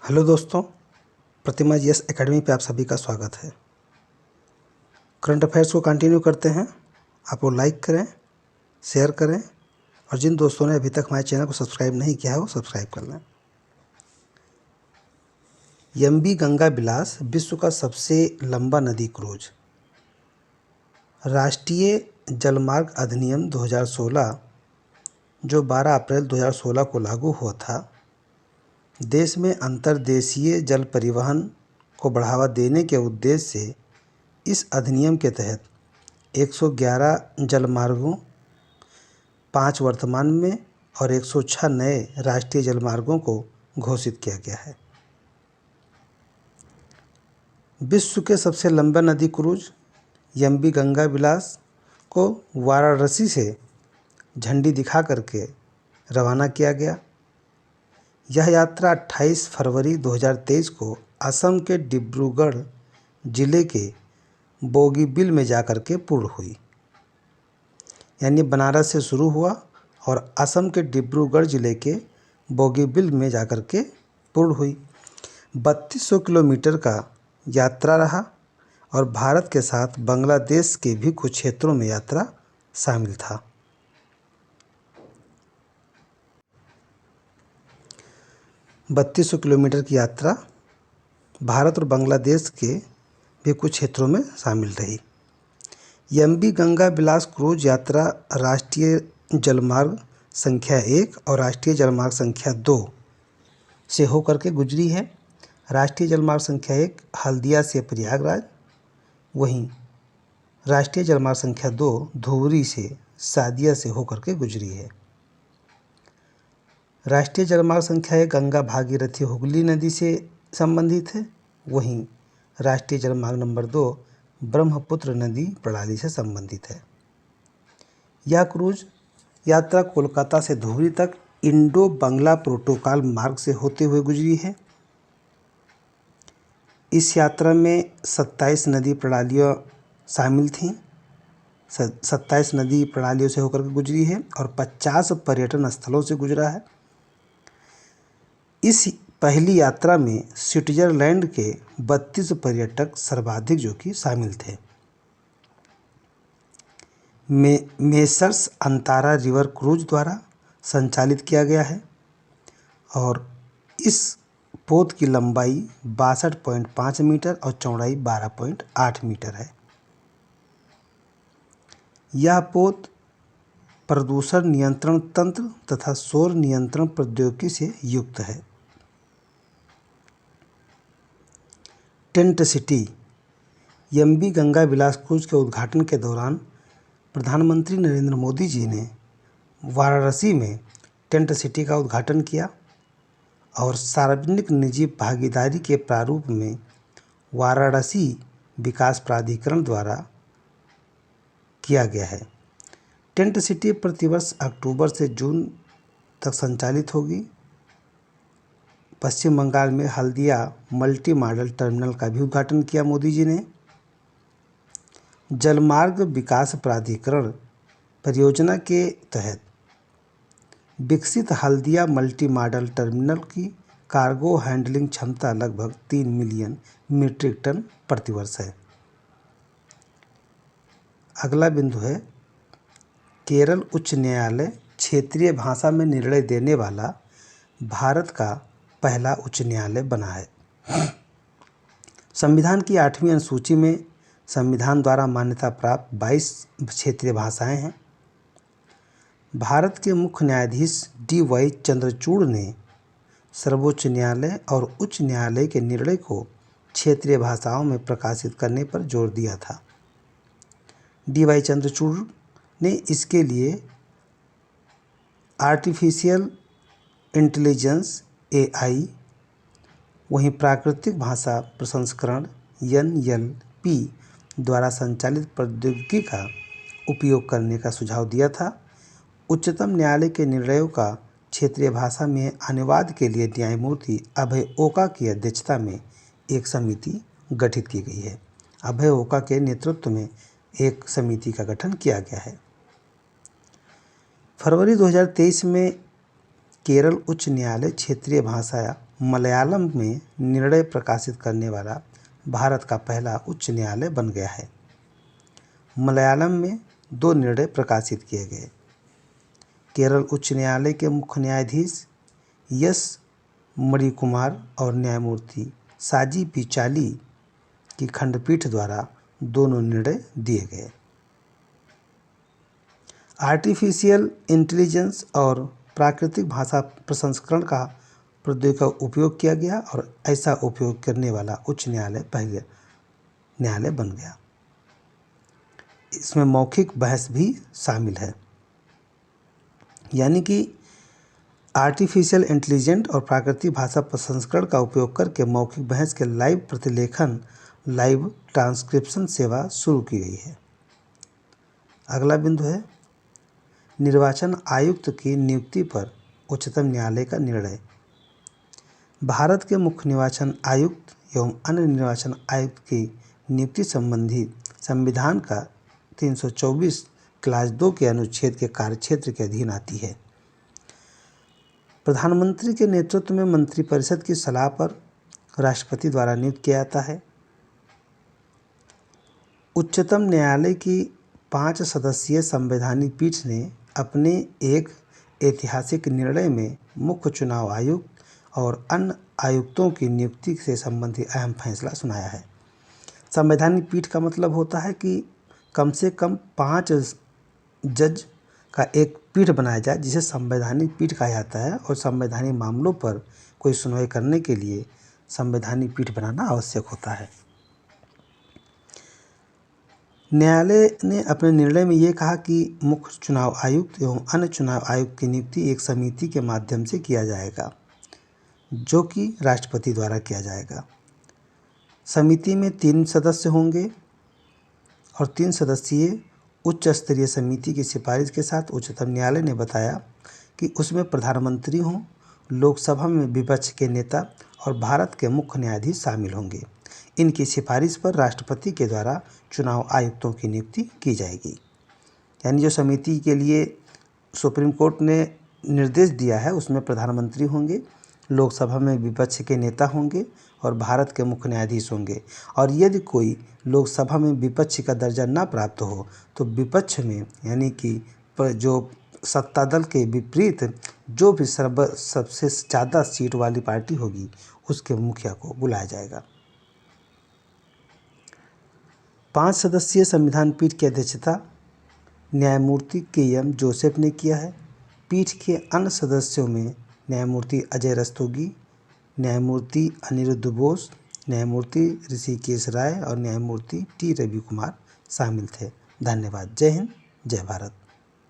Hello दोस्तों, प्रतिमा GS academy पे आप सभी का स्वागत है। करंट अफेयर्स को कंटिन्यू करते हैं। आप वो लाइक करें, शेयर करें और जिन दोस्तों ने अभी तक हमारे चैनल को सब्सक्राइब नहीं किया है वो सब्सक्राइब कर लें। एमवी गंगा बिलास विश्व का सबसे लंबा नदी क्रूज। राष्ट्रीय जलमार्ग अधिनियम 2016 जो 12 अप्रैल 2016 को लागू हुआ था, देश में अंतर्देशीय जल परिवहन को बढ़ावा देने के उद्देश्य से इस अधिनियम के तहत 111 जलमार्गों, 5 वर्तमान में और 106 नए राष्ट्रीय जलमार्गों को घोषित किया गया है। विश्व के सबसे लंबा नदी क्रूज एमवी गंगा बिलास को वाराणसी से झंडी दिखा करके रवाना किया गया। यह यात्रा 28 फरवरी 2023 को असम के डिब्रूगढ़ जिले के बोगीबिल में जाकर के पूर्ण हुई। यानी बनारस से शुरू हुआ और असम के डिब्रूगढ़ जिले के बोगीबिल में जाकर के पूर्ण हुई। 3200 किलोमीटर का यात्रा रहा और भारत के साथ बांग्लादेश के भी कुछ क्षेत्रों में यात्रा शामिल था। बत्तीस 3200 किलोमीटर की यात्रा भारत और बांग्लादेश के भी कुछ क्षेत्रों में शामिल रही। एमवी गंगा बिलास क्रूज यात्रा राष्ट्रीय जलमार्ग संख्या 1 और राष्ट्रीय जलमार्ग संख्या 2 से होकर के गुजरी है। राष्ट्रीय जलमार्ग संख्या 1 हल्दिया से प्रयागराज, वहीं राष्ट्रीय जलमार्ग संख्या 2 धुबरी से सादिया से होकर के गुजरी है। राष्ट्रीय जलमार्ग संख्या 1 गंगा भागीरथी हुगली नदी से संबंधित है, वहीं राष्ट्रीय जलमार्ग नंबर 2 ब्रह्मपुत्र नदी प्रणाली से संबंधित है। यह क्रूज यात्रा कोलकाता से धुबरी तक इंडो बांग्ला प्रोटोकॉल मार्ग से होते हुए गुजरी है। इस यात्रा में 27 नदी प्रणालियाँ शामिल थीं। 27 नदी प्रणालियों से होकर के गुजरी है और 50 पर्यटन स्थलों से गुजरा है। इस पहली यात्रा में स्विट्जरलैंड के 32 पर्यटक सर्वाधिक जो कि शामिल थे। मेसर्स अंतारा रिवर क्रूज द्वारा संचालित किया गया है और इस पोत की लंबाई 62.5 मीटर और चौड़ाई 12.8 मीटर है। यह पोत प्रदूषण नियंत्रण तंत्र तथा शोर नियंत्रण प्रौद्योगिकी से युक्त है। Tent city. MV Ganga Vilas cruise के उद्घाटन के दौरान प्रधानमंत्री नरेंद्र मोदी जी ने वाराणसी में टेंट सिटी का उद्घाटन किया और सार्वजनिक निजी भागीदारी के प्रारूप में वाराणसी विकास प्राधिकरण द्वारा किया गया है। टेंट सिटी प्रतिवर्ष अक्टूबर से जून तक संचालित होगी। पश्चिम बंगाल में हल्दिया मल्टी मॉडल टर्मिनल का भी उद्घाटन किया मोदी जी ने। जलमार्ग विकास प्राधिकरण परियोजना के तहत विकसित हल्दिया मल्टी मॉडल टर्मिनल की कार्गो हैंडलिंग क्षमता लगभग 3 मिलियन मीट्रिक टन प्रतिवर्ष है। अगला बिंदु है केरल उच्च न्यायालय क्षेत्रीय भाषा में निर्णय देने वाला भारत का पहला उच्च न्यायालय बना है। संविधान की 8वीं अनुसूची में संविधान द्वारा मान्यता प्राप्त 22 क्षेत्रीय भाषाएं हैं। भारत के मुख्य न्यायाधीश DY चंद्रचूड़ ने सर्वोच्च न्यायालय और उच्च न्यायालय के निर्णय को क्षेत्रीय भाषाओं में प्रकाशित करने पर जोर दिया था। DY चंद्रचूड़ ने इसके लिए आर्टिफिशियल इंटेलिजेंस AI, वहीं प्राकृतिक भाषा प्रसंस्करण NLP द्वारा संचालित प्रौद्योगिकी का उपयोग करने का सुझाव दिया था। उच्चतम न्यायालय के निर्णयों का क्षेत्रीय भाषा में अनुवाद के लिए न्यायमूर्ति अभय ओका की अध्यक्षता में एक समिति गठित की गई है। अभय ओका के नेतृत्व में एक समिति का गठन किया गया है। फरवरी 2023 में केरल उच्च न्यायालय क्षेत्रीय भाषा मलयालम में निर्णय प्रकाशित करने वाला भारत का पहला उच्च न्यायालय बन गया है। मलयालम में 2 निर्णय प्रकाशित किए गए। केरल उच्च न्यायालय के मुख्य न्यायाधीश एस मणिकुमार और न्यायमूर्ति साजी पी चाली की खंडपीठ द्वारा दोनों निर्णय दिए गए। आर्टिफिशियल इंटेलिजेंस और प्राकृतिक भाषा प्रसंस्करण का प्रौद्योगिकी का उपयोग किया गया और ऐसा उपयोग करने वाला उच्च न्यायालय पहले न्यायालय बन गया। इसमें मौखिक बहस भी शामिल है, यानी कि आर्टिफिशियल इंटेलिजेंस और प्राकृतिक भाषा प्रसंस्करण का उपयोग करके मौखिक बहस के लाइव प्रतिलेखन लाइव ट्रांसक्रिप्शन सेवा शुरू की गई है। अगला बिंदु है निर्वाचन आयुक्त की नियुक्ति पर उच्चतम न्यायालय का निर्णय। भारत के मुख्य निर्वाचन आयुक्त एवं अन्य निर्वाचन आयुक्त की नियुक्ति संबंधी संविधान का 324 क्लास 2 के अनुच्छेद के कार्यक्षेत्र के अधीन आती है। प्रधानमंत्री के नेतृत्व में मंत्रिपरिषद की सलाह पर राष्ट्रपति द्वारा नियुक्त किया जाता है। उच्चतम न्यायालय की 5 सदस्यीय संवैधानिक पीठ ने अपने एक ऐतिहासिक निर्णय में मुख्य चुनाव आयुक्त और अन्य आयुक्तों की नियुक्ति से संबंधित अहम फैसला सुनाया है। संवैधानिक पीठ का मतलब होता है कि कम से कम 5 जज का एक पीठ बनाया जाए जिसे संवैधानिक पीठ कहा जाता है, और संवैधानिक मामलों पर कोई सुनवाई करने के लिए संवैधानिक पीठ बनाना आवश्यक होता है। न्यायालय ने अपने निर्णय में ये कहा कि मुख्य चुनाव आयुक्त एवं अन्य चुनाव आयुक्त की नियुक्ति एक समिति के माध्यम से किया जाएगा, जो कि राष्ट्रपति द्वारा किया जाएगा। समिति में 3 सदस्य होंगे और 3 सदस्यीय उच्च स्तरीय समिति की सिफारिश के साथ उच्चतम न्यायालय ने बताया कि उसमें प्रधानमंत्री हों, लोकसभा में विपक्ष के नेता और भारत के मुख्य न्यायाधीश शामिल होंगे। इनकी सिफारिश पर राष्ट्रपति के द्वारा चुनाव आयुक्तों की नियुक्ति की जाएगी। यानी जो समिति के लिए सुप्रीम कोर्ट ने निर्देश दिया है उसमें प्रधानमंत्री होंगे, लोकसभा में विपक्ष के नेता होंगे और भारत के मुख्य न्यायाधीश होंगे। और यदि कोई लोकसभा में विपक्ष का दर्जा न प्राप्त हो तो विपक्ष में यानी कि जो सत्ता दल के विपरीत जो भी सबसे ज़्यादा सीट वाली पार्टी होगी उसके मुखिया को बुलाया जाएगा। 5 सदस्यीय संविधान पीठ की अध्यक्षता न्यायमूर्ति के.एम. जोसेफ ने किया है। पीठ के अन्य सदस्यों में न्यायमूर्ति अजय रस्तोगी, न्यायमूर्ति अनिरुद्ध बोस, न्यायमूर्ति ऋषिकेश राय और न्यायमूर्ति टी. रवि कुमार शामिल थे। धन्यवाद। जय हिंद, जय भारत।